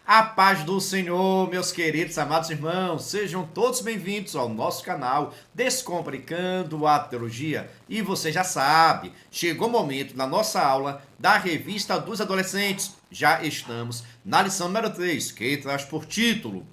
A paz do Senhor, meus queridos amados irmãos, sejam todos bem-vindos ao nosso canal Descomplicando a Teologia. E você já sabe, chegou o momento na nossa aula da Revista dos Adolescentes. Já estamos na lição número 3, que traz por título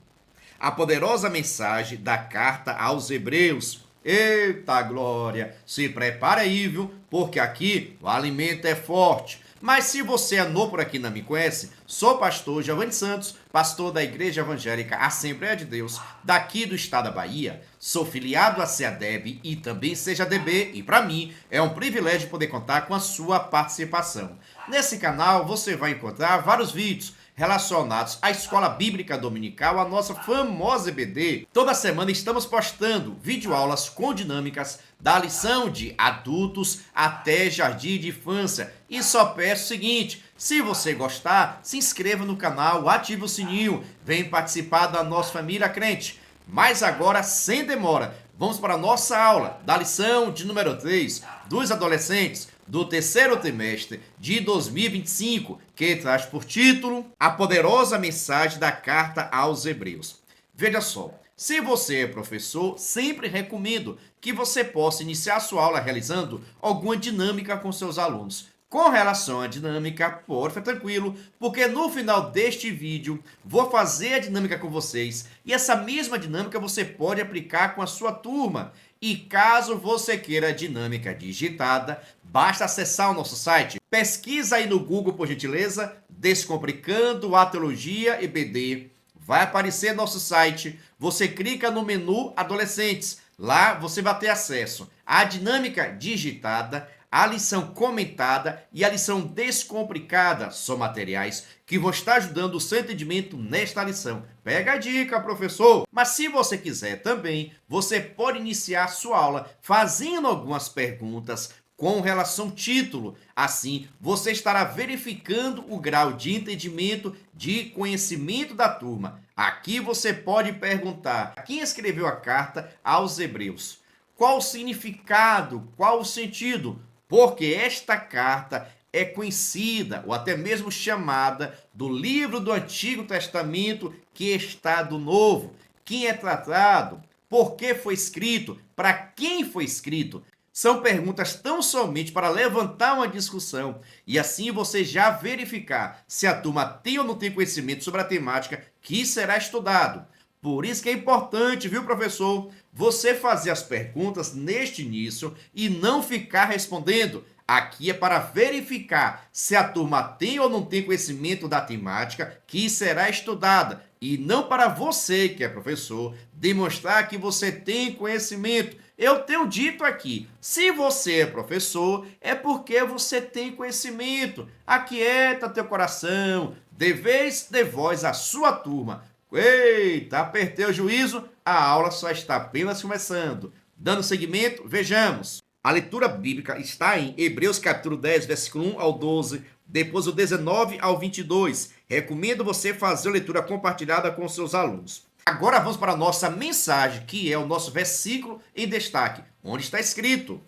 A Poderosa Mensagem da Carta aos Hebreus. Eita glória! Se prepara aí, viu? Porque aqui o alimento é forte. Mas se você é novo por aqui e não me conhece, sou pastor Giovanni Santos, pastor da Igreja Evangélica Assembleia de Deus, daqui do estado da Bahia. Sou filiado à CEADEB e também CEADB, e para mim é um privilégio poder contar com a sua participação. Nesse canal você vai encontrar vários vídeos relacionados à Escola Bíblica Dominical, a nossa famosa EBD. Toda semana estamos postando videoaulas com dinâmicas da lição de adultos até jardim de infância. E só peço o seguinte, se você gostar, se inscreva no canal, ative o sininho, vem participar da nossa família crente. Mas agora, sem demora, vamos para a nossa aula da lição de número 3 dos adolescentes do terceiro trimestre de 2025, que traz por título A Poderosa Mensagem da Carta aos Hebreus. Veja só, se você é professor, sempre recomendo que você possa iniciar sua aula realizando alguma dinâmica com seus alunos. Com relação à dinâmica, pode ficar tranquilo, porque no final deste vídeo vou fazer a dinâmica com vocês e essa mesma dinâmica você pode aplicar com a sua turma. E caso você queira a dinâmica digitada, basta acessar o nosso site. Pesquisa aí no Google, por gentileza, Descomplicando a Teologia EBD. Vai aparecer nosso site, você clica no menu Adolescentes. Lá você vai ter acesso à dinâmica digitada, a lição comentada e a lição descomplicada. São materiais que vão estar ajudando o seu entendimento nesta lição. Pega a dica, professor! Mas se você quiser também, você pode iniciar sua aula fazendo algumas perguntas com relação ao título. Assim, você estará verificando o grau de entendimento, de conhecimento da turma. Aqui você pode perguntar: quem escreveu a carta aos Hebreus? Qual o significado? Qual o sentido? Porque esta carta é conhecida, ou até mesmo chamada, do livro do Antigo Testamento que está do Novo. Quem é tratado? Por que foi escrito? Para quem foi escrito? São perguntas tão somente para levantar uma discussão e assim você já verificar se a turma tem ou não tem conhecimento sobre a temática que será estudado. Por isso que é importante, viu, professor, você fazer as perguntas neste início e não ficar respondendo. Aqui é para verificar se a turma tem ou não tem conhecimento da temática que será estudada e não para você, que é professor, demonstrar que você tem conhecimento. Eu tenho dito aqui, se você é professor, é porque você tem conhecimento. Aquieta teu coração, dê vez, dê voz à sua turma. Eita, apertei o juízo, a aula só está apenas começando. Dando seguimento, vejamos. A leitura bíblica está em Hebreus capítulo 10, versículo 1 ao 12, depois do 19 ao 22. Recomendo você fazer a leitura compartilhada com seus alunos. Agora vamos para a nossa mensagem, que é o nosso versículo em destaque, onde está escrito: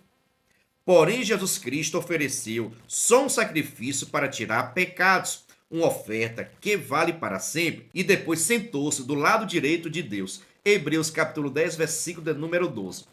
Porém, Jesus Cristo ofereceu só um sacrifício para tirar pecados, uma oferta que vale para sempre, e depois sentou-se do lado direito de Deus. Hebreus capítulo 10, versículo de número 12.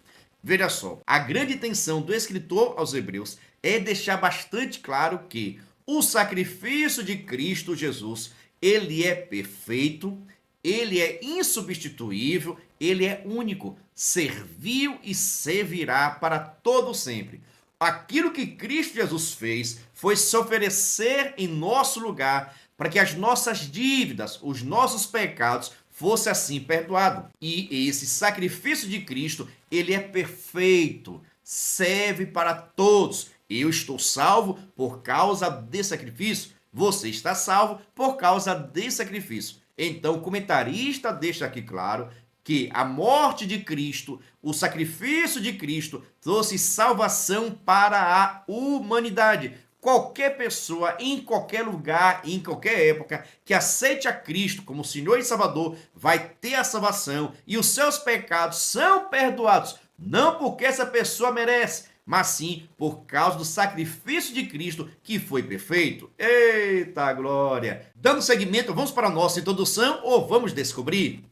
Veja só, a grande intenção do escritor aos Hebreus é deixar bastante claro que o sacrifício de Cristo Jesus, ele é perfeito, ele é insubstituível, ele é único, serviu e servirá para todo sempre. Aquilo que Cristo Jesus fez foi se oferecer em nosso lugar para que as nossas dívidas, os nossos pecados fossem assim perdoados. E esse sacrifício de Cristo, ele é perfeito, serve para todos. Eu estou salvo por causa desse sacrifício. Você está salvo por causa desse sacrifício. Então, o comentarista deixa aqui claro que a morte de Cristo, o sacrifício de Cristo, trouxe salvação para a humanidade. Qualquer pessoa, em qualquer lugar, em qualquer época, que aceite a Cristo como Senhor e Salvador, vai ter a salvação e os seus pecados são perdoados. Não porque essa pessoa merece, mas sim por causa do sacrifício de Cristo que foi perfeito. Eita glória! Dando seguimento, vamos para a nossa introdução ou vamos descobrir?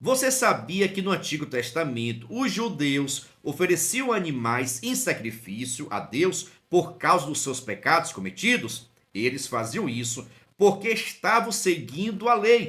Você sabia que no Antigo Testamento os judeus ofereciam animais em sacrifício a Deus por causa dos seus pecados cometidos? Eles faziam isso porque estavam seguindo a lei.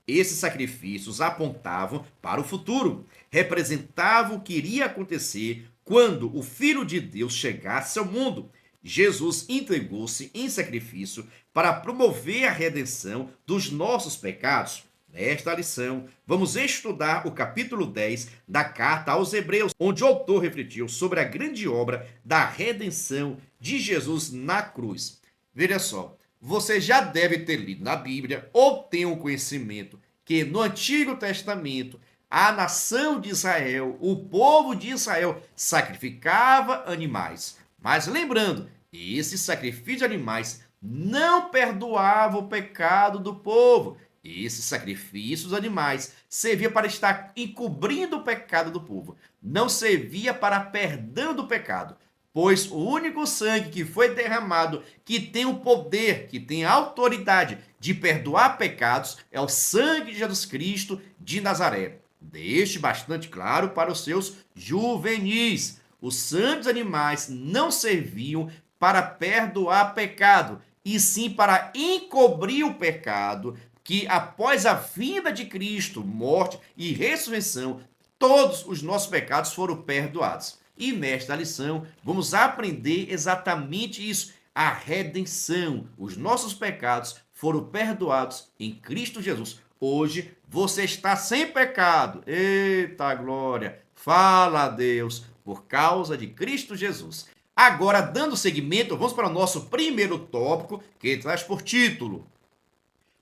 Esses sacrifícios apontavam para o futuro, representavam o que iria acontecer quando o Filho de Deus chegasse ao mundo. Jesus entregou-se em sacrifício para promover a redenção dos nossos pecados. Nesta lição, vamos estudar o capítulo 10 da carta aos Hebreus, onde o autor refletiu sobre a grande obra da redenção de Jesus na cruz. Veja só, você já deve ter lido na Bíblia ou tem um conhecimento que no Antigo Testamento a nação de Israel, o povo de Israel, sacrificava animais. Mas lembrando, esse sacrifício de animais não perdoava o pecado do povo. Esse sacrifício dos animais servia para estar encobrindo o pecado do povo. Não servia para perdão do pecado, pois o único sangue que foi derramado, que tem o poder, que tem a autoridade de perdoar pecados, é o sangue de Jesus Cristo de Nazaré. Deixe bastante claro para os seus juvenis. Os sangue dos animais não serviam para perdoar pecado, e sim para encobrir o pecado, que após a vinda de Cristo, morte e ressurreição, todos os nossos pecados foram perdoados. E nesta lição vamos aprender exatamente isso, a redenção. Os nossos pecados foram perdoados em Cristo Jesus. Hoje você está sem pecado. Eita glória! Fala a Deus por causa de Cristo Jesus. Agora, dando seguimento, vamos para o nosso primeiro tópico, que traz por título: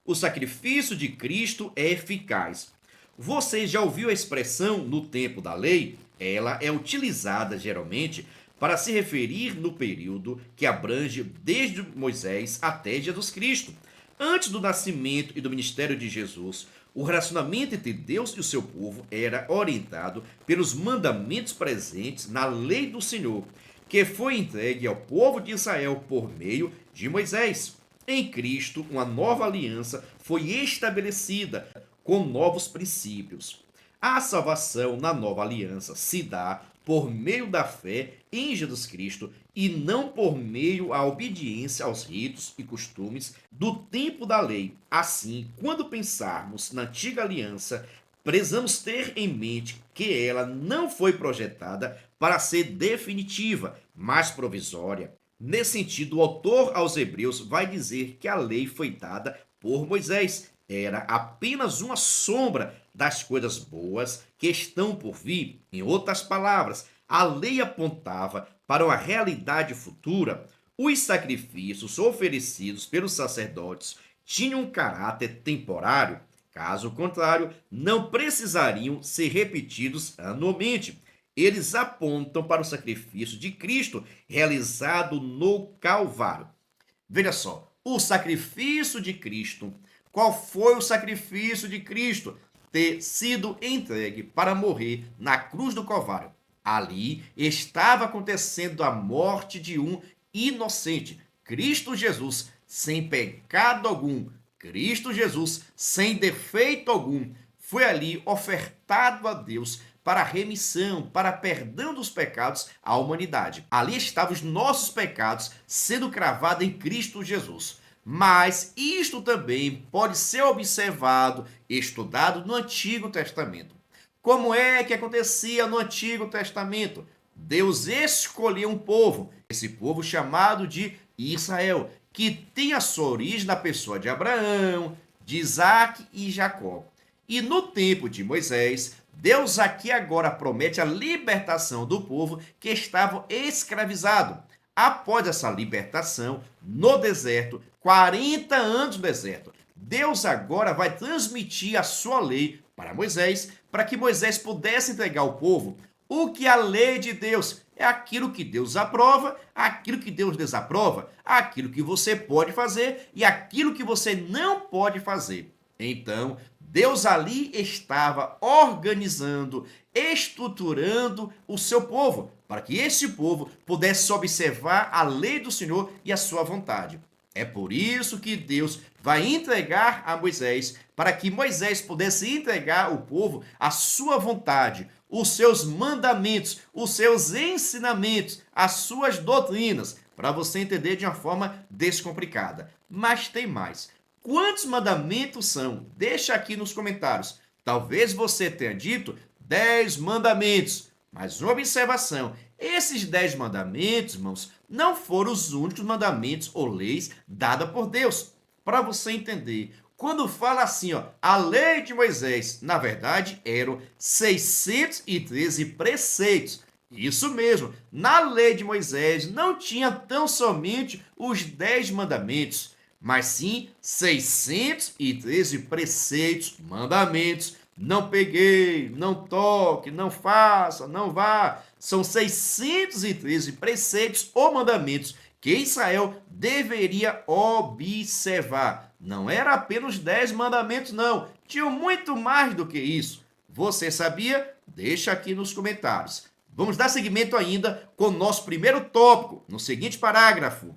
o sacrifício de Cristo é eficaz. Você já ouviu a expressão no tempo da lei? Ela é utilizada geralmente para se referir no período que abrange desde Moisés até Jesus Cristo. Antes do nascimento e do ministério de Jesus, o relacionamento entre Deus e o seu povo era orientado pelos mandamentos presentes na lei do Senhor, que foi entregue ao povo de Israel por meio de Moisés. Em Cristo, uma nova aliança foi estabelecida com novos princípios. A salvação na nova aliança se dá por meio da fé em Jesus Cristo e não por meio da obediência aos ritos e costumes do tempo da lei. Assim, quando pensarmos na antiga aliança, precisamos ter em mente que ela não foi projetada para ser definitiva, mas provisória. Nesse sentido, o autor aos Hebreus vai dizer que a lei foi dada por Moisés. Era apenas uma sombra das coisas boas que estão por vir. Em outras palavras, a lei apontava para uma realidade futura. Os sacrifícios oferecidos pelos sacerdotes tinham um caráter temporário. Caso contrário, não precisariam ser repetidos anualmente. Eles apontam para o sacrifício de Cristo realizado no Calvário. Veja só, o sacrifício de Cristo. Qual foi o sacrifício de Cristo? Ter sido entregue para morrer na cruz do Calvário. Ali estava acontecendo a morte de um inocente, Cristo Jesus, sem pecado algum, Cristo Jesus, sem defeito algum, foi ali ofertado a Deus para a remissão, para perdão dos pecados à humanidade. Ali estavam os nossos pecados sendo cravados em Cristo Jesus. Mas isto também pode ser observado, estudado no Antigo Testamento. Como é que acontecia no Antigo Testamento? Deus escolheu um povo, esse povo chamado de Israel, que tem a sua origem na pessoa de Abraão, de Isaac e Jacó. E no tempo de Moisés, Deus aqui agora promete a libertação do povo que estava escravizado. Após essa libertação, no deserto, 40 anos no deserto, Deus agora vai transmitir a sua lei para Moisés, para que Moisés pudesse entregar ao povo o que a lei de Deus é aquilo que Deus aprova, aquilo que Deus desaprova, aquilo que você pode fazer e aquilo que você não pode fazer. Então, Deus ali estava organizando, estruturando o seu povo, para que esse povo pudesse observar a lei do Senhor e a sua vontade. É por isso que Deus vai entregar a Moisés, para que Moisés pudesse entregar ao povo a sua vontade, os seus mandamentos, os seus ensinamentos, as suas doutrinas, para você entender de uma forma descomplicada. Mas tem mais. Quantos mandamentos são? Deixa aqui nos comentários. Talvez você tenha dito 10 mandamentos. Mas uma observação, esses 10 mandamentos, irmãos, não foram os únicos mandamentos ou leis dadas por Deus. Para você entender, quando fala assim, ó, a lei de Moisés, na verdade, eram 613 preceitos. Isso mesmo, na lei de Moisés não tinha tão somente os 10 mandamentos, mas sim 613 preceitos, mandamentos. Não peguei, não toque, não faça, não vá. São 613 preceitos ou mandamentos que Israel deveria observar. Não era apenas 10 mandamentos, não. Tinha muito mais do que isso. Você sabia? Deixa aqui nos comentários. Vamos dar seguimento ainda com o nosso primeiro tópico, no seguinte parágrafo.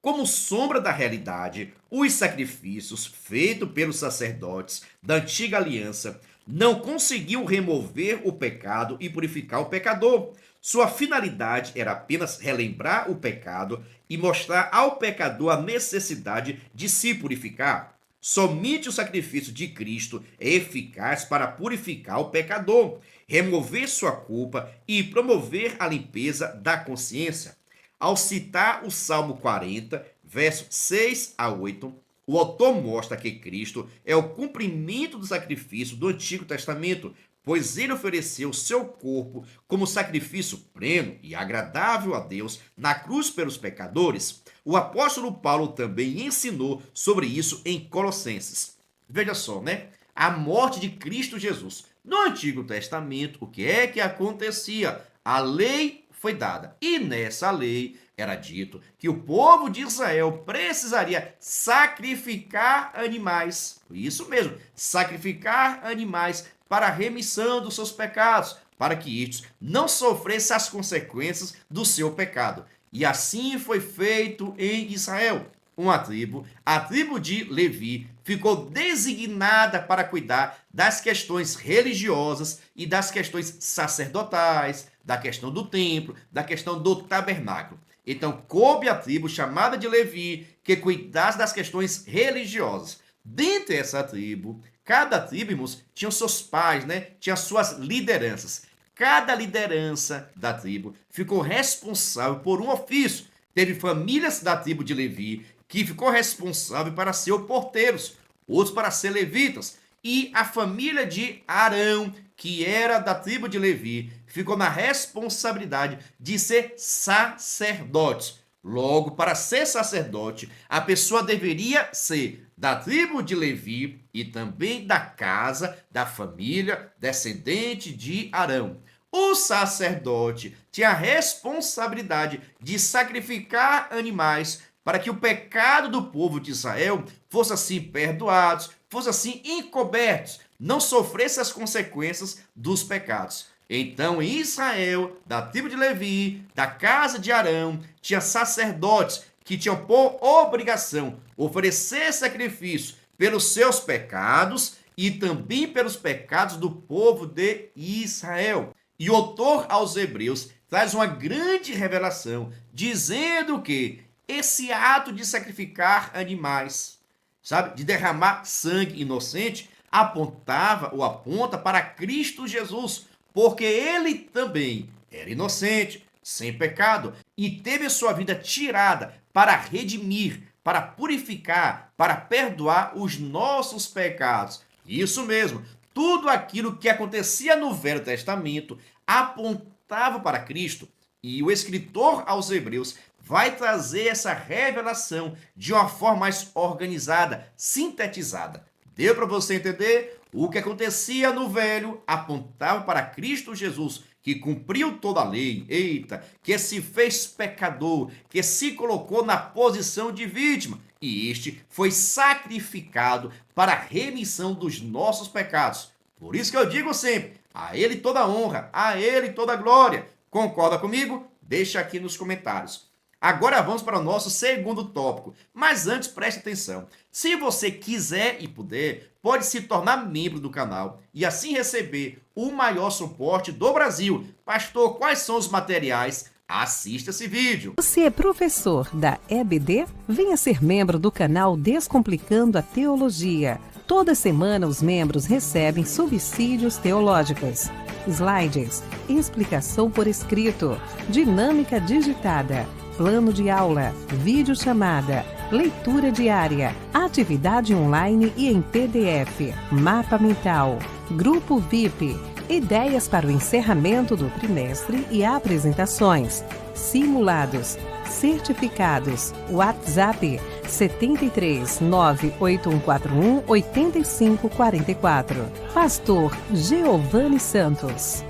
Como sombra da realidade, os sacrifícios feitos pelos sacerdotes da antiga aliança não conseguiam remover o pecado e purificar o pecador. Sua finalidade era apenas relembrar o pecado e mostrar ao pecador a necessidade de se purificar. Somente o sacrifício de Cristo é eficaz para purificar o pecador, remover sua culpa e promover a limpeza da consciência. Ao citar o Salmo 40, versos 6 a 8, o autor mostra que Cristo é o cumprimento do sacrifício do Antigo Testamento, pois ele ofereceu seu corpo como sacrifício pleno e agradável a Deus na cruz pelos pecadores. O apóstolo Paulo também ensinou sobre isso em Colossenses. Veja só, né? A morte de Cristo Jesus. No Antigo Testamento, o que é que acontecia? A lei foi dada. E nessa lei era dito que o povo de Israel precisaria sacrificar animais. Isso mesmo, sacrificar animais para a remissão dos seus pecados, para que estes não sofressem as consequências do seu pecado. E assim foi feito em Israel. Uma tribo, a tribo de Levi, ficou designada para cuidar das questões religiosas e das questões sacerdotais, da questão do templo, da questão do tabernáculo. Então, coube à tribo chamada de Levi que cuidasse das questões religiosas. Dentre essa tribo, cada tribo, irmãos, tinha os seus pais, né? Tinha suas lideranças. Cada liderança da tribo ficou responsável por um ofício. Teve famílias da tribo de Levi que ficou responsável para ser porteiros, outros para ser levitas. E a família de Arão, que era da tribo de Levi, ficou na responsabilidade de ser sacerdote. Logo, para ser sacerdote, a pessoa deveria ser da tribo de Levi e também da casa, da família descendente de Arão. O sacerdote tinha a responsabilidade de sacrificar animais para que o pecado do povo de Israel fosse assim perdoado, fosse assim encoberto, não sofresse as consequências dos pecados. Então, em Israel, da tribo de Levi, da casa de Arão, tinha sacerdotes que tinham por obrigação oferecer sacrifício pelos seus pecados e também pelos pecados do povo de Israel. E o autor aos Hebreus traz uma grande revelação, dizendo que esse ato de sacrificar animais, sabe, de derramar sangue inocente, apontava ou aponta para Cristo Jesus, porque ele também era inocente, sem pecado, e teve sua vida tirada para redimir, para purificar, para perdoar os nossos pecados. Isso mesmo, tudo aquilo que acontecia no Velho Testamento apontava para Cristo. E o escritor aos Hebreus vai trazer essa revelação de uma forma mais organizada, sintetizada. Deu para você entender? O que acontecia no Velho apontava para Cristo Jesus, que cumpriu toda a lei, eita, que se fez pecador, que se colocou na posição de vítima, e este foi sacrificado para a remissão dos nossos pecados. Por isso que eu digo sempre, a ele toda honra, a ele toda glória. Concorda comigo? Deixa aqui nos comentários. Agora vamos para o nosso segundo tópico, mas antes preste atenção. Se você quiser e puder, pode se tornar membro do canal e assim receber o maior suporte do Brasil. Pastor, quais são os materiais? Assista esse vídeo. Você é professor da EBD? Venha ser membro do canal Descomplicando a Teologia. Toda semana os membros recebem subsídios teológicos, slides, explicação por escrito, dinâmica digitada, plano de aula, videochamada, leitura diária, atividade online e em PDF, mapa mental, grupo VIP, ideias para o encerramento do trimestre e apresentações, simulados, certificados, WhatsApp 73 98141 8544. Pastor Geovani Santos.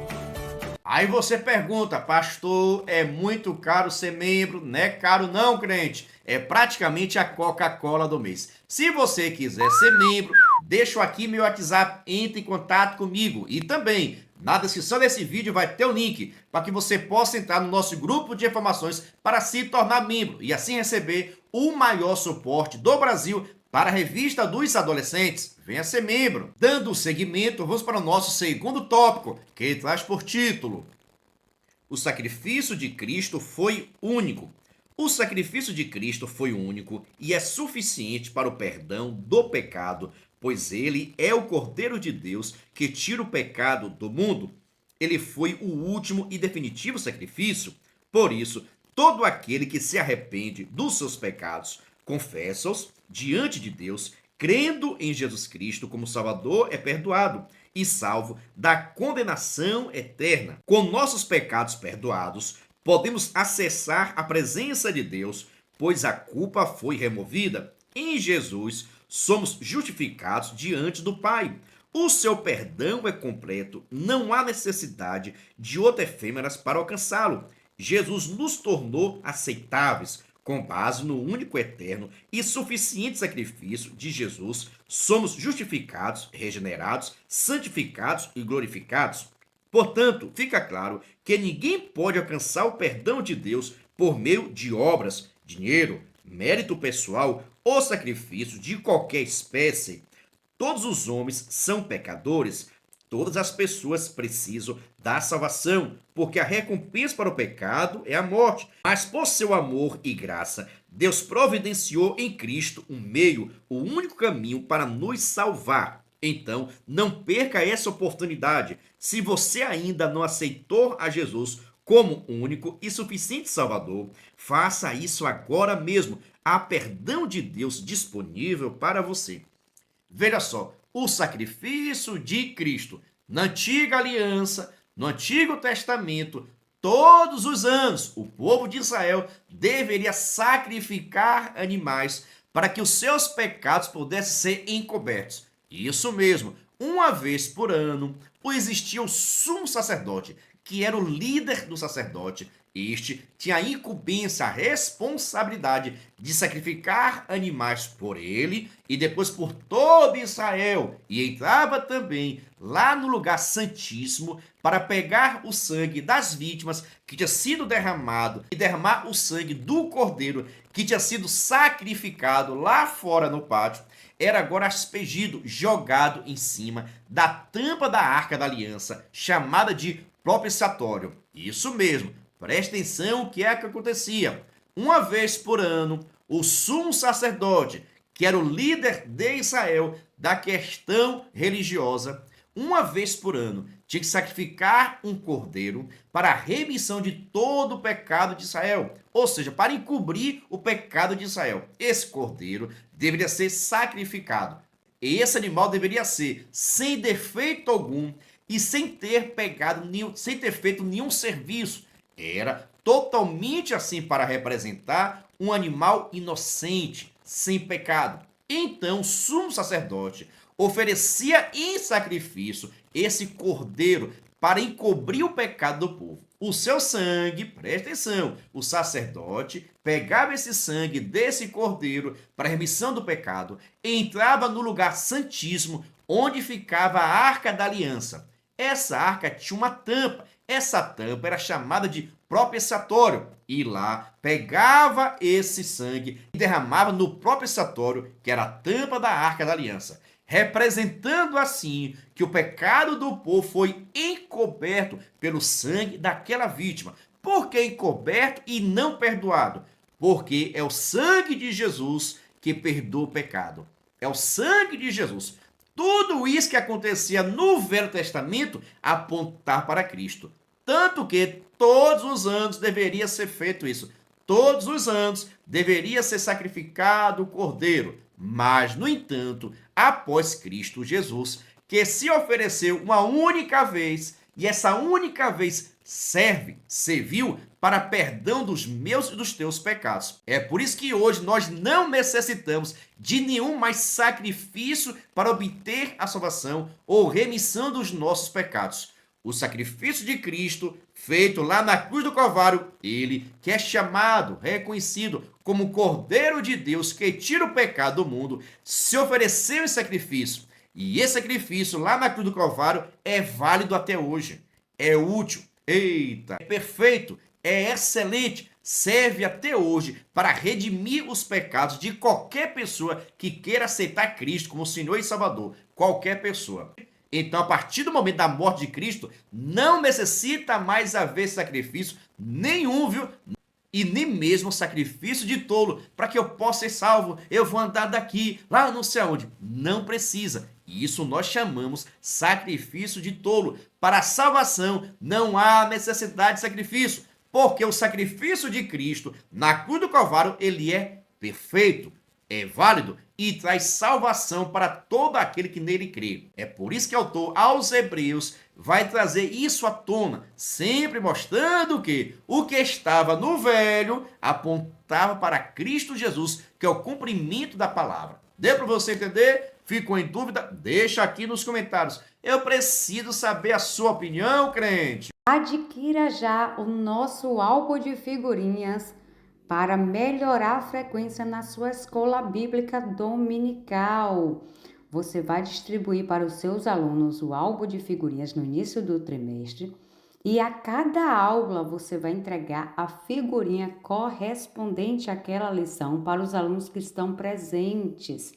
Aí você pergunta, pastor, é muito caro ser membro? Não é caro não, crente. É praticamente a Coca-Cola do mês. Se você quiser ser membro, deixo aqui meu WhatsApp, entre em contato comigo. E também, na descrição desse vídeo vai ter o link para que você possa entrar no nosso grupo de informações para se tornar membro e assim receber o maior suporte do Brasil para a revista dos adolescentes. Venha ser membro. Dando seguimento, vamos para o nosso segundo tópico, que traz por título: o sacrifício de Cristo foi único. O sacrifício de Cristo foi único e é suficiente para o perdão do pecado, pois ele é o Cordeiro de Deus que tira o pecado do mundo. Ele foi o último e definitivo sacrifício. Por isso, todo aquele que se arrepende dos seus pecados, confessa-os diante de Deus, crendo em Jesus Cristo como Salvador, é perdoado e salvo da condenação eterna. Com nossos pecados perdoados, podemos acessar a presença de Deus, pois a culpa foi removida. Em Jesus, somos justificados diante do Pai. O seu perdão é completo, não há necessidade de outras efêmeras para alcançá-lo. Jesus nos tornou aceitáveis. Com base no único, eterno e suficiente sacrifício de Jesus, somos justificados, regenerados, santificados e glorificados. Portanto, fica claro que ninguém pode alcançar o perdão de Deus por meio de obras, dinheiro, mérito pessoal ou sacrifício de qualquer espécie. Todos os homens são pecadores. Todas as pessoas precisam da salvação, porque a recompensa para o pecado é a morte. Mas por seu amor e graça, Deus providenciou em Cristo um meio, o único caminho para nos salvar. Então, não perca essa oportunidade. Se você ainda não aceitou a Jesus como único e suficiente Salvador, faça isso agora mesmo. Há perdão de Deus disponível para você. Veja só, o sacrifício de Cristo. Na antiga aliança, no Antigo Testamento, todos os anos, o povo de Israel deveria sacrificar animais para que os seus pecados pudessem ser encobertos. Isso mesmo, uma vez por ano, existia o sumo sacerdote, que era o líder do sacerdote. Este tinha a incumbência, a responsabilidade de sacrificar animais por ele e depois por todo Israel. E entrava também lá no lugar santíssimo para pegar o sangue das vítimas que tinha sido derramado e derramar o sangue do cordeiro que tinha sido sacrificado lá fora no pátio. Era agora aspergido, jogado em cima da tampa da Arca da Aliança, chamada de propiciatório. Isso mesmo. Preste atenção o que é que acontecia. Uma vez por ano, o sumo sacerdote, que era o líder de Israel da questão religiosa, uma vez por ano, tinha que sacrificar um cordeiro para a remissão de todo o pecado de Israel, ou seja, para encobrir o pecado de Israel. Esse cordeiro deveria ser sacrificado. Esse animal deveria ser sem defeito algum e sem ter sem ter feito nenhum serviço. Era totalmente assim para representar um animal inocente, sem pecado. Então, o sumo sacerdote oferecia em sacrifício esse cordeiro para encobrir o pecado do povo. O seu sangue, presta atenção, o sacerdote pegava esse sangue desse cordeiro para a remissão do pecado, entrava no lugar santíssimo, onde ficava a arca da aliança. Essa arca tinha uma tampa. Essa tampa era chamada de propiciatório. E lá pegava esse sangue e derramava no propiciatório, que era a tampa da arca da aliança, representando assim que o pecado do povo foi encoberto pelo sangue daquela vítima. Por que encoberto e não perdoado? Porque é o sangue de Jesus que perdoa o pecado. É o sangue de Jesus. Tudo isso que acontecia no Velho Testamento apontava para Cristo. Tanto que todos os anos deveria ser feito isso. Todos os anos deveria ser sacrificado o cordeiro. Mas, no entanto, após Cristo Jesus, que se ofereceu uma única vez, e essa única vez serviu para perdão dos meus e dos teus pecados. É por isso que hoje nós não necessitamos de nenhum mais sacrifício para obter a salvação ou remissão dos nossos pecados. O sacrifício de Cristo, feito lá na cruz do Calvário, ele que é chamado, reconhecido como Cordeiro de Deus que tira o pecado do mundo, se ofereceu em sacrifício. E esse sacrifício lá na cruz do Calvário é válido até hoje. É útil, eita, é perfeito, é excelente, serve até hoje para redimir os pecados de qualquer pessoa que queira aceitar Cristo como Senhor e Salvador. Qualquer pessoa. Então, a partir do momento da morte de Cristo, não necessita mais haver sacrifício nenhum, viu? E nem mesmo sacrifício de tolo, para que eu possa ser salvo, eu vou andar daqui, lá não sei aonde. Não precisa. Isso nós chamamos sacrifício de tolo. Para a salvação, não há necessidade de sacrifício, porque o sacrifício de Cristo na cruz do Calvário, ele é perfeito, é válido e traz salvação para todo aquele que nele crê. É por isso que o autor aos Hebreus vai trazer isso à tona, sempre mostrando que o que estava no velho apontava para Cristo Jesus, que é o cumprimento da palavra. Deu para você entender? Ficou em dúvida? Deixa aqui nos comentários. Eu preciso saber a sua opinião, crente. Adquira já o nosso álbum de figurinhas para melhorar a frequência na sua escola bíblica dominical. Você vai distribuir para os seus alunos o álbum de figurinhas no início do trimestre e a cada aula você vai entregar a figurinha correspondente àquela lição para os alunos que estão presentes,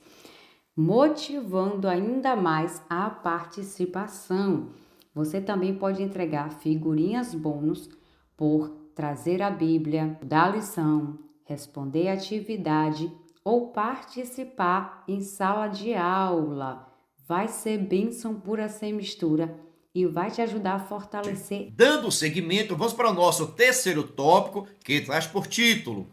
motivando ainda mais a participação. Você também pode entregar figurinhas bônus por trazer a Bíblia, dar lição, responder atividade ou participar em sala de aula. Vai ser bênção pura sem mistura e vai te ajudar a fortalecer. Dando seguimento, vamos para o nosso terceiro tópico, que traz por título: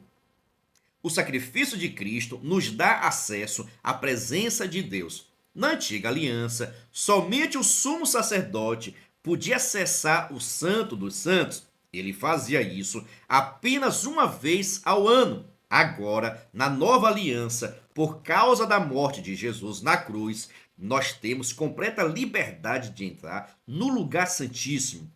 o sacrifício de Cristo nos dá acesso à presença de Deus. Na antiga aliança, somente o sumo sacerdote podia acessar o Santo dos Santos. Ele fazia isso apenas uma vez ao ano. Agora, na nova aliança, por causa da morte de Jesus na cruz, nós temos completa liberdade de entrar no lugar santíssimo.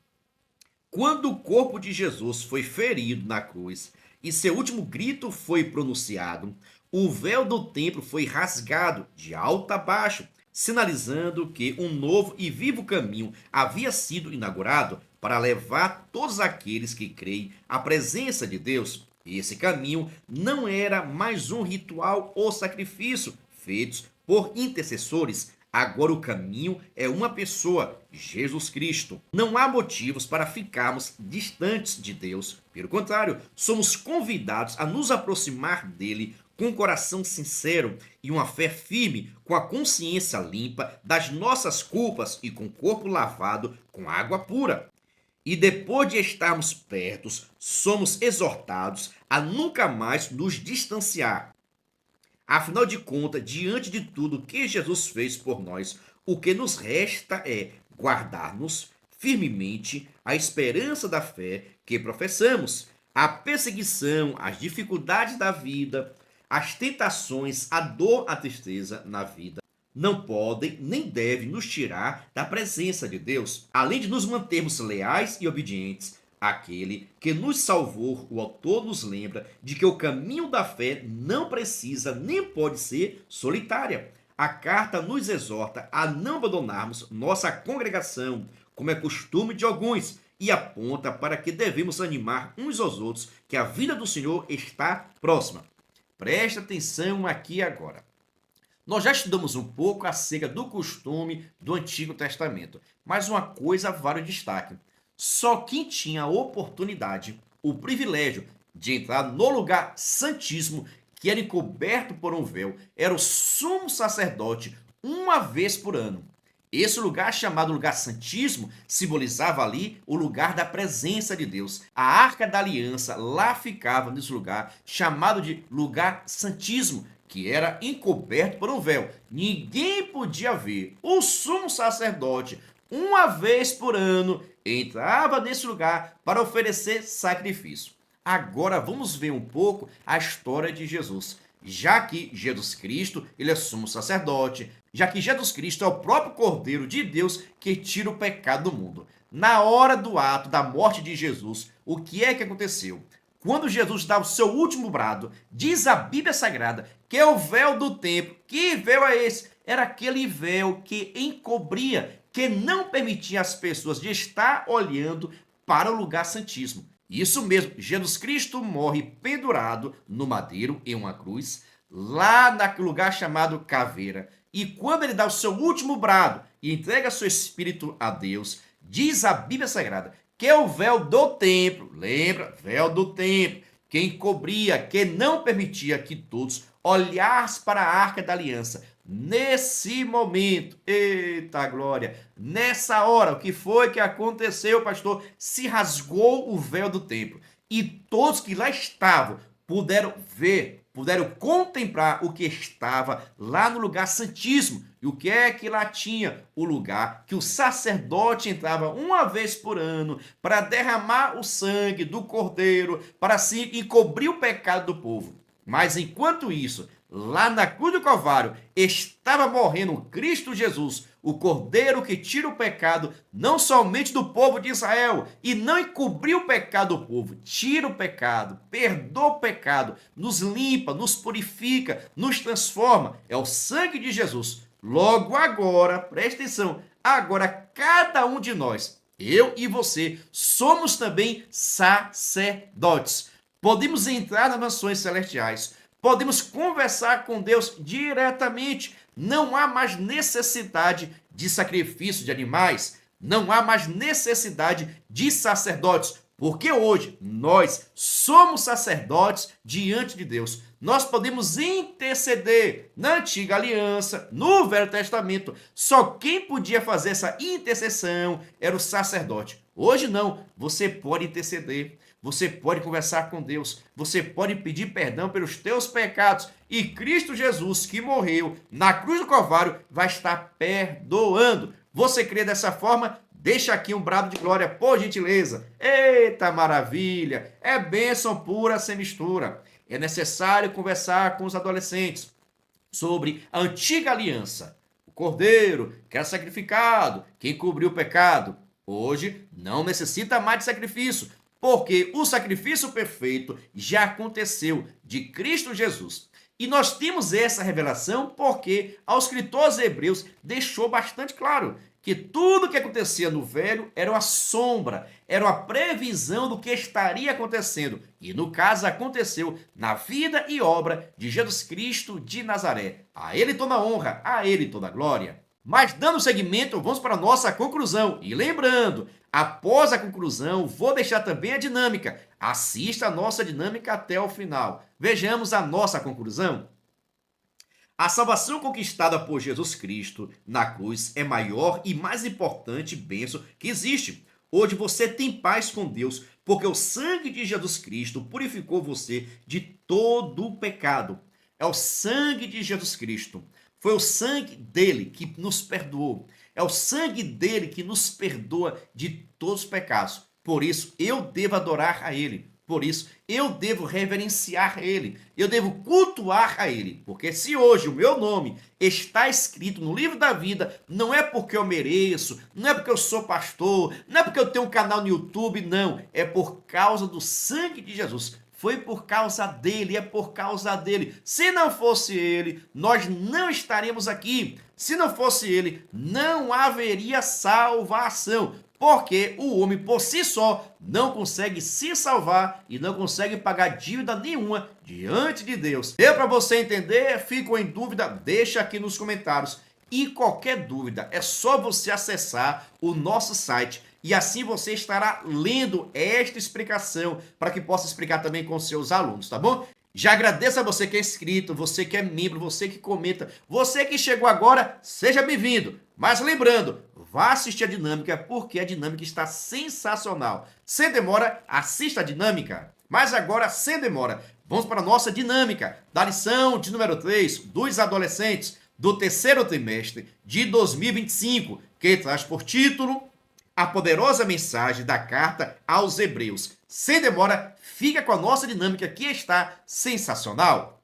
Quando o corpo de Jesus foi ferido na cruz e seu último grito foi pronunciado, o véu do templo foi rasgado de alto a baixo, sinalizando que um novo e vivo caminho havia sido inaugurado para levar todos aqueles que creem à presença de Deus. E esse caminho não era mais um ritual ou sacrifício feitos por intercessores. Agora o caminho é uma pessoa, Jesus Cristo. Não há motivos para ficarmos distantes de Deus. Pelo contrário, somos convidados a nos aproximar dele com um coração sincero e uma fé firme, com a consciência limpa das nossas culpas e com o corpo lavado com água pura. E depois de estarmos perto, somos exortados a nunca mais nos distanciar. Afinal de contas, diante de tudo que Jesus fez por nós, o que nos resta é guardar-nos firmemente a esperança da fé que professamos. A perseguição, as dificuldades da vida, as tentações, a dor, a tristeza na vida não podem nem devem nos tirar da presença de Deus, além de nos mantermos leais e obedientes. Aquele que nos salvou, o autor nos lembra de que o caminho da fé não precisa nem pode ser solitária. A carta nos exorta a não abandonarmos nossa congregação, como é costume de alguns, e aponta para que devemos animar uns aos outros, que a vinda do Senhor está próxima. Preste atenção aqui agora. Nós já estudamos um pouco acerca do costume do Antigo Testamento, mas uma coisa vale o destaque. Só quem tinha a oportunidade, o privilégio de entrar no lugar santíssimo, que era encoberto por um véu, era o sumo sacerdote uma vez por ano. Esse lugar, chamado lugar santíssimo, simbolizava ali o lugar da presença de Deus. A Arca da Aliança lá ficava nesse lugar, chamado de lugar santíssimo, que era encoberto por um véu. Ninguém podia ver. O sumo sacerdote, uma vez por ano, entrava nesse lugar para oferecer sacrifício. Agora vamos ver um pouco a história de Jesus. Já que Jesus Cristo, ele é sumo sacerdote, já que Jesus Cristo é o próprio Cordeiro de Deus que tira o pecado do mundo. Na hora do ato da morte de Jesus, o que é que aconteceu? Quando Jesus dá o seu último brado, diz a Bíblia Sagrada que é o véu do templo. Que véu é esse? Era aquele véu que encobria, que não permitia as pessoas de estar olhando para o lugar santíssimo. Isso mesmo, Jesus Cristo morre pendurado no madeiro em uma cruz, lá naquele lugar chamado Caveira. E quando ele dá o seu último brado e entrega seu espírito a Deus, diz a Bíblia Sagrada que é o véu do templo, lembra? Véu do templo, que encobria, que não permitia que todos olhassem para a Arca da Aliança. Nesse momento, eita glória, nessa hora, o que foi que aconteceu, pastor? Se rasgou o véu do templo e todos que lá estavam puderam ver, puderam contemplar o que estava lá no lugar santíssimo. E o que é que lá tinha? O lugar que o sacerdote entrava uma vez por ano para derramar o sangue do cordeiro, para assim encobrir o pecado do povo. Mas enquanto isso, lá na cruz do Calvário, estava morrendo Cristo Jesus, o Cordeiro que tira o pecado não somente do povo de Israel e não encobriu o pecado do povo, tira o pecado, perdoa o pecado, nos limpa, nos purifica, nos transforma. É o sangue de Jesus. Logo agora, presta atenção, agora cada um de nós, eu e você, somos também sacerdotes. Podemos entrar nas mansões celestiais. Podemos conversar com Deus diretamente. Não há mais necessidade de sacrifício de animais. Não há mais necessidade de sacerdotes. Porque hoje nós somos sacerdotes diante de Deus. Nós podemos interceder na antiga aliança, no Velho Testamento. Só quem podia fazer essa intercessão era o sacerdote. Hoje não. Você pode interceder. Você pode conversar com Deus, você pode pedir perdão pelos teus pecados e Cristo Jesus, que morreu na cruz do Calvário, vai estar perdoando. Você crê dessa forma? Deixa aqui um brado de glória, por gentileza. Eita maravilha! É bênção pura sem mistura. É necessário conversar com os adolescentes sobre a antiga aliança. O cordeiro que era sacrificado, que encobriu o pecado. Hoje não necessita mais de sacrifício, porque o sacrifício perfeito já aconteceu de Cristo Jesus. E nós temos essa revelação porque ao escritor aos Hebreus deixou bastante claro que tudo que acontecia no velho era uma sombra, era uma previsão do que estaria acontecendo. E no caso aconteceu na vida e obra de Jesus Cristo de Nazaré. A ele toda a honra, a ele toda a glória. Mas dando seguimento, vamos para a nossa conclusão. E lembrando, após a conclusão, vou deixar também a dinâmica. Assista a nossa dinâmica até o final. Vejamos a nossa conclusão. A salvação conquistada por Jesus Cristo na cruz é maior e mais importante bênção que existe. Hoje você tem paz com Deus, porque o sangue de Jesus Cristo purificou você de todo o pecado. É o sangue de Jesus Cristo. Foi o sangue dele que nos perdoou. É o sangue dele que nos perdoa de todos os pecados. Por isso, eu devo adorar a ele. Por isso, eu devo reverenciar ele, eu devo cultuar a ele, porque se hoje o meu nome está escrito no livro da vida, não é porque eu mereço, não é porque eu sou pastor, não é porque eu tenho um canal no YouTube, não, é por causa do sangue de Jesus. Foi por causa dele, é por causa dele. Se não fosse ele, nós não estaríamos aqui. Se não fosse ele, não haveria salvação. Porque o homem por si só não consegue se salvar e não consegue pagar dívida nenhuma diante de Deus. Deu para você entender? Ficou em dúvida? Deixa aqui nos comentários. E qualquer dúvida, é só você acessar o nosso site e assim você estará lendo esta explicação para que possa explicar também com seus alunos, tá bom? Já agradeço a você que é inscrito, você que é membro, você que comenta, você que chegou agora, seja bem-vindo. Mas lembrando, vá assistir a dinâmica porque a dinâmica está sensacional. Sem demora, assista a dinâmica. Mas agora, sem demora, vamos para a nossa dinâmica da lição de número 3 dos adolescentes do terceiro trimestre de 2025, que traz por título a poderosa mensagem da carta aos Hebreus. Sem demora, fica com a nossa dinâmica que está sensacional.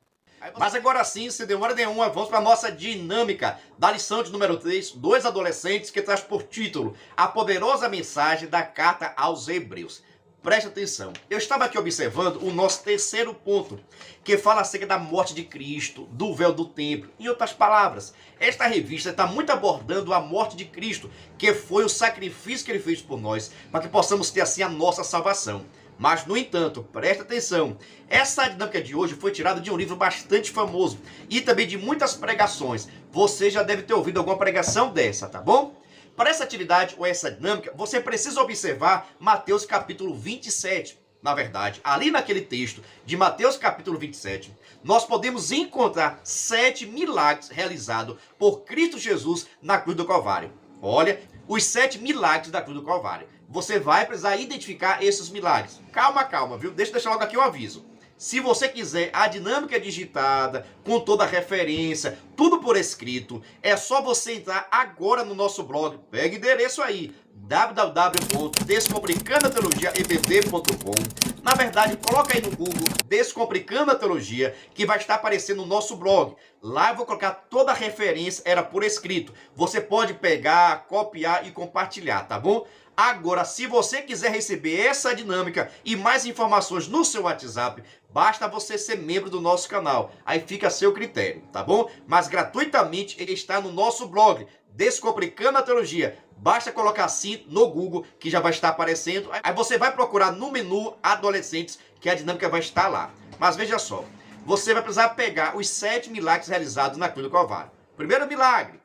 Mas agora sim, sem demora nenhuma, vamos para a nossa dinâmica da lição de número 3 dos adolescentes que traz por título a poderosa mensagem da carta aos Hebreus. Preste atenção, eu estava aqui observando o nosso terceiro ponto, que fala acerca da morte de Cristo, do véu do templo. Em outras palavras, esta revista está muito abordando a morte de Cristo, que foi o sacrifício que ele fez por nós, para que possamos ter assim a nossa salvação. Mas, no entanto, preste atenção, essa dinâmica de hoje foi tirada de um livro bastante famoso e também de muitas pregações. Você já deve ter ouvido alguma pregação dessa, tá bom? Para essa atividade ou essa dinâmica, você precisa observar Mateus capítulo 27. Na verdade, ali naquele texto de Mateus capítulo 27, nós podemos encontrar 7 milagres realizados por Cristo Jesus na cruz do Calvário. Olha, os 7 milagres da cruz do Calvário. Você vai precisar identificar esses milagres. Calma, calma, viu? Deixa eu deixar logo aqui um aviso. Se você quiser a dinâmica digitada, com toda a referência, tudo por escrito, é só você entrar agora no nosso blog. Pega o endereço aí, www.descomplicandoateologiaebb.com. Na verdade, coloca aí no Google Descomplicando a Teologia, que vai estar aparecendo no nosso blog. Lá eu vou colocar toda a referência, era por escrito. Você pode pegar, copiar e compartilhar, tá bom? Agora, se você quiser receber essa dinâmica e mais informações no seu WhatsApp, basta você ser membro do nosso canal. Aí fica a seu critério, tá bom? Mas gratuitamente ele está no nosso blog, Descomplicando a Teologia. Basta colocar assim no Google, que já vai estar aparecendo. Aí você vai procurar no menu Adolescentes, que a dinâmica vai estar lá. Mas veja só, você vai precisar pegar os 7 milagres realizados na cruz do Calvário. Primeiro milagre,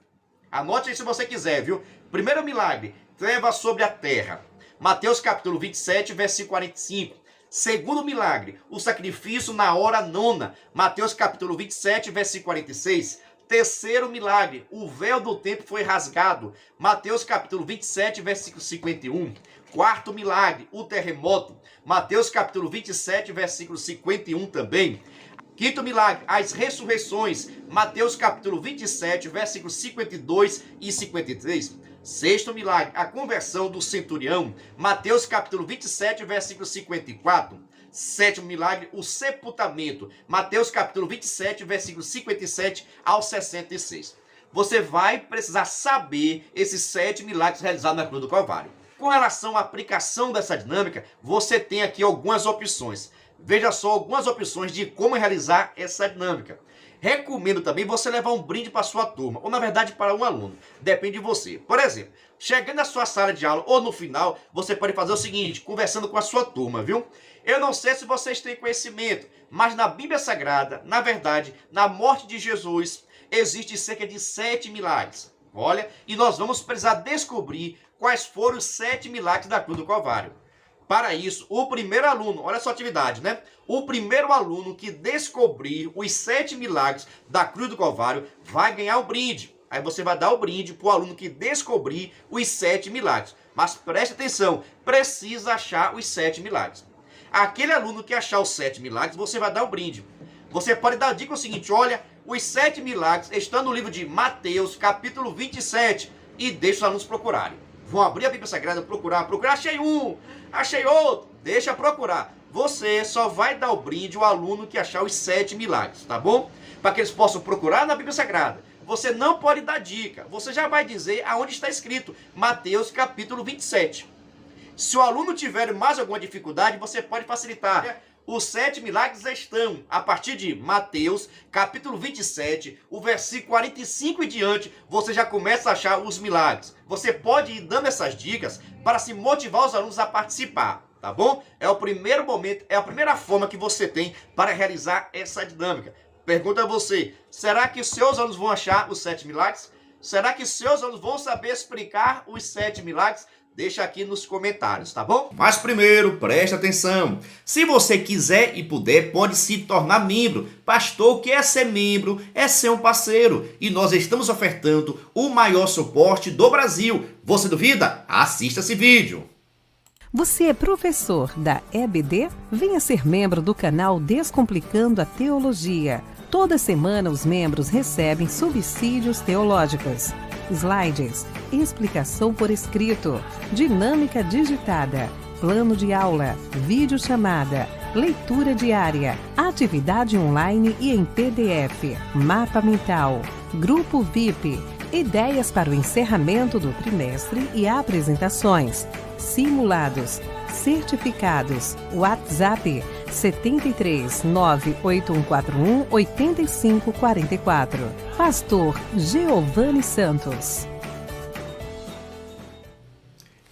anote aí se você quiser, viu? Primeiro milagre, trevas sobre a terra. Mateus capítulo 27, versículo 45. Segundo milagre, o sacrifício na hora nona. Mateus capítulo 27, versículo 46. Terceiro milagre, o véu do templo foi rasgado. Mateus capítulo 27, versículo 51. Quarto milagre, o terremoto. Mateus capítulo 27, versículo 51 também. Quinto milagre, as ressurreições. Mateus capítulo 27, versículos 52 e 53. Sexto milagre, a conversão do centurião. Mateus capítulo 27, versículo 54. Sétimo milagre, o sepultamento. Mateus capítulo 27, versículo 57 ao 66. Você vai precisar saber esses 7 milagres realizados na cruz do Calvário. Com relação à aplicação dessa dinâmica, você tem aqui algumas opções. Veja só algumas opções de como realizar essa dinâmica. Recomendo também você levar um brinde para a sua turma, ou na verdade para um aluno. Depende de você. Por exemplo, chegando na sua sala de aula ou no final, você pode fazer o seguinte, conversando com a sua turma, viu? Eu não sei se vocês têm conhecimento, mas na Bíblia Sagrada, na verdade, na morte de Jesus, existe cerca de 7 milagres. Olha, e nós vamos precisar descobrir quais foram os 7 milagres da cruz do Calvário. Para isso, o primeiro aluno, olha só a atividade, né? O primeiro aluno que descobrir os 7 milagres da cruz do Calvário vai ganhar o brinde. Aí você vai dar o brinde para o aluno que descobrir os 7 milagres. Mas preste atenção, precisa achar os 7 milagres. Aquele aluno que achar os 7 milagres, você vai dar o brinde. Você pode dar a dica o seguinte, olha, os 7 milagres estão no livro de Mateus, capítulo 27, e deixa os alunos procurarem. Vão abrir a Bíblia Sagrada, procurar, achei um, achei outro, deixa procurar. você só vai dar o brinde ao aluno que achar os 7 milagres, tá bom? Para que eles possam procurar na Bíblia Sagrada. Você não pode dar dica, você já vai dizer aonde está escrito, Mateus capítulo 27. Se o aluno tiver mais alguma dificuldade, você pode facilitar. Os 7 milagres estão a partir de Mateus, capítulo 27, o versículo 45 e diante, você já começa a achar os milagres. Você pode ir dando essas dicas para se motivar os alunos a participar, tá bom? É o primeiro momento, é a primeira forma que você tem para realizar essa dinâmica. Pergunta a você, será que seus alunos vão achar os 7 milagres? Será que seus alunos vão saber explicar os 7 milagres? Deixa aqui nos comentários, tá bom? Mas primeiro, preste atenção. Se você quiser e puder, pode se tornar membro. Pastor, o que é ser membro? É ser um parceiro. E nós estamos ofertando o maior suporte do Brasil. Você duvida? Assista esse vídeo. Você é professor da EBD? Venha ser membro do canal Descomplicando a Teologia. Toda semana os membros recebem subsídios teológicos, slides, explicação por escrito, dinâmica digitada, plano de aula, videochamada, leitura diária, atividade online e em PDF, mapa mental, grupo VIP, ideias para o encerramento do trimestre e apresentações, simulados, certificados, WhatsApp 73 98141 8544. Pastor Giovanni Santos.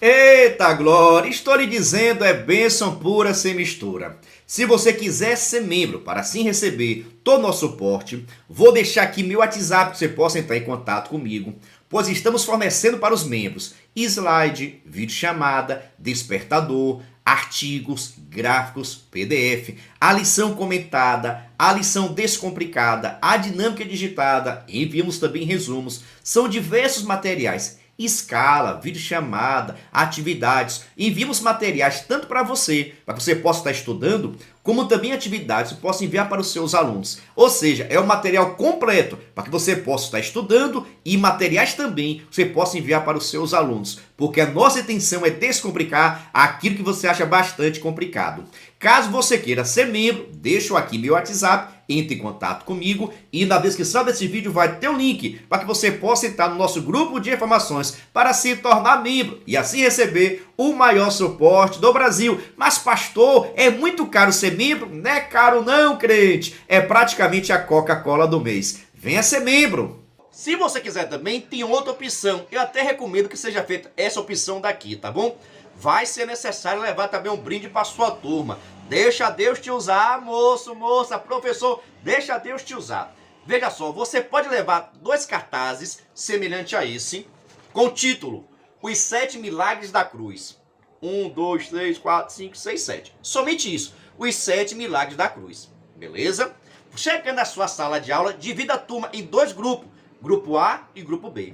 Eita glória, estou lhe dizendo, é bênção pura sem mistura. Se você quiser ser membro para assim receber todo o nosso suporte, vou deixar aqui meu WhatsApp que você possa entrar em contato comigo, pois estamos fornecendo para os membros slide, videochamada, despertador, artigos, gráficos, PDF, a lição comentada, a lição descomplicada, a dinâmica digitada, enviamos também resumos, são diversos materiais, escala, videochamada, atividades, enviamos materiais tanto para você possa estar estudando, como também atividades que possa enviar para os seus alunos. Ou seja, é um material completo para que você possa estar estudando e materiais também que você possa enviar para os seus alunos, porque a nossa intenção é descomplicar aquilo que você acha bastante complicado. Caso você queira ser membro, deixo aqui meu WhatsApp, entre em contato comigo e na descrição desse vídeo vai ter um link para que você possa entrar no nosso grupo de informações para se tornar membro e assim receber o maior suporte do Brasil. Mas pastor, é muito caro ser membro? Não é caro não, crente. É praticamente a Coca-Cola do mês. Venha ser membro. Se você quiser também, tem outra opção. Eu até recomendo que seja feita essa opção daqui, tá bom? Vai ser necessário levar também um brinde para sua turma. Deixa Deus te usar, moço, moça, professor, deixa Deus te usar. Veja só, você pode levar 2 cartazes semelhantes a esse, com o título Os 7 Milagres da Cruz. 1, 2, 3, 4, 5, 6, 7. Somente isso, os 7 Milagres da Cruz. Beleza? Chegando na sua sala de aula, divida a turma em 2 grupos, grupo A e grupo B.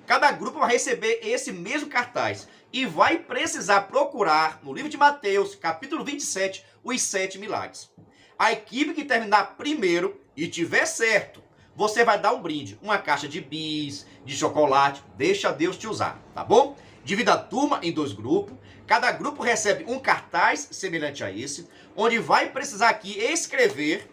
Cada grupo vai receber esse mesmo cartaz e vai precisar procurar no livro de Mateus, capítulo 27, os 7 milagres. A equipe que terminar primeiro e tiver certo, você vai dar um brinde, uma caixa de bis, de chocolate, deixa Deus te usar, tá bom? Divida a turma em 2 grupos, cada grupo recebe um cartaz semelhante a esse, onde vai precisar aqui escrever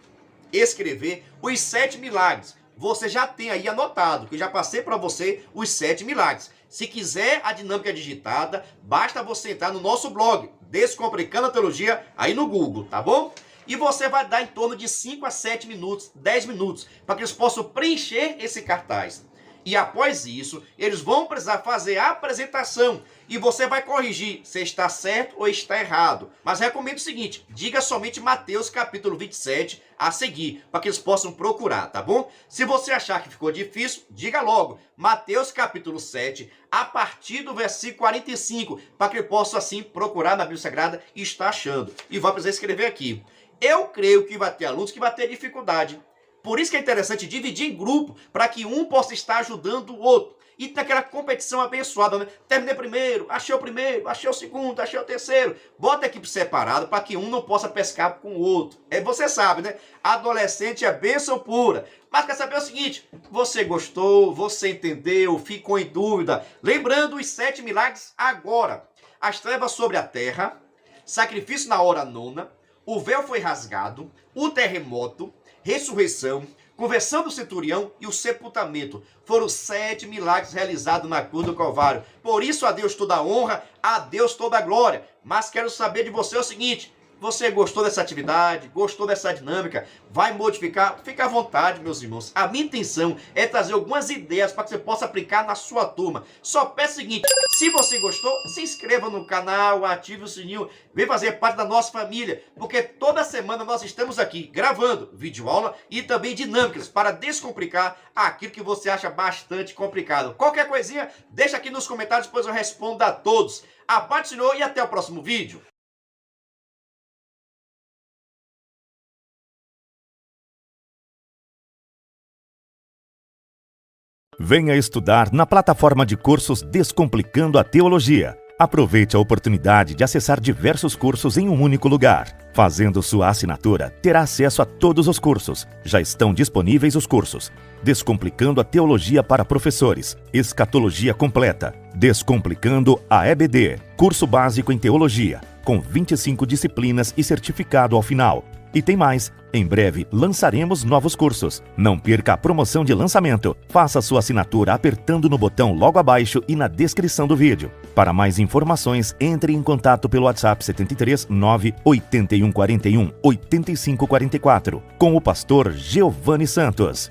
os 7 milagres. Você já tem aí anotado, que eu já passei para você os 7 milagres. Se quiser a dinâmica digitada, basta você entrar no nosso blog, Descomplicando a Teologia, aí no Google, tá bom? E você vai dar em torno de 5 a 7 minutos, 10 minutos, para que eles possam preencher esse cartaz. E após isso, eles vão precisar fazer a apresentação e você vai corrigir se está certo ou está errado. Mas recomendo o seguinte, diga somente Mateus capítulo 27 a seguir, para que eles possam procurar, tá bom? Se você achar que ficou difícil, diga logo Mateus capítulo 7, a partir do versículo 45, para que ele possa assim procurar na Bíblia Sagrada e estar achando. E vai precisar escrever aqui. Eu creio que vai ter alunos que vai ter dificuldade. Por isso que é interessante dividir em grupo, para que um possa estar ajudando o outro. E tem aquela competição abençoada, né? Terminei primeiro, achei o segundo, achei o terceiro. Bota a equipe separada para que um não possa pescar com o outro. Você sabe, né? Adolescente é bênção pura. Mas quer saber o seguinte, você gostou, você entendeu, ficou em dúvida? Lembrando os 7 milagres agora. As trevas sobre a terra, sacrifício na hora nona, o véu foi rasgado, o terremoto, ressurreição, conversão do centurião e o sepultamento. Foram 7 milagres realizados na cruz do Calvário. Por isso, a Deus toda a honra, a Deus toda a glória. Mas quero saber de você o seguinte: você gostou dessa atividade? Gostou dessa dinâmica? Vai modificar? Fique à vontade, meus irmãos. A minha intenção é trazer algumas ideias para que você possa aplicar na sua turma. Só peço o seguinte: se você gostou, se inscreva no canal, ative o sininho, vem fazer parte da nossa família, porque toda semana nós estamos aqui gravando videoaula e também dinâmicas para descomplicar aquilo que você acha bastante complicado. Qualquer coisinha, deixa aqui nos comentários, depois eu respondo a todos. A paz do Senhor e até o próximo vídeo. Venha estudar na plataforma de cursos Descomplicando a Teologia. Aproveite a oportunidade de acessar diversos cursos em um único lugar. Fazendo sua assinatura, terá acesso a todos os cursos. Já estão disponíveis os cursos: Descomplicando a Teologia para Professores, Escatologia Completa, Descomplicando a EBD, Curso Básico em Teologia, com 25 disciplinas e certificado ao final. E tem mais, em breve lançaremos novos cursos. Não perca a promoção de lançamento. Faça sua assinatura apertando no botão logo abaixo e na descrição do vídeo. Para mais informações, entre em contato pelo WhatsApp 73 98141 8544 com o pastor Giovanni Santos.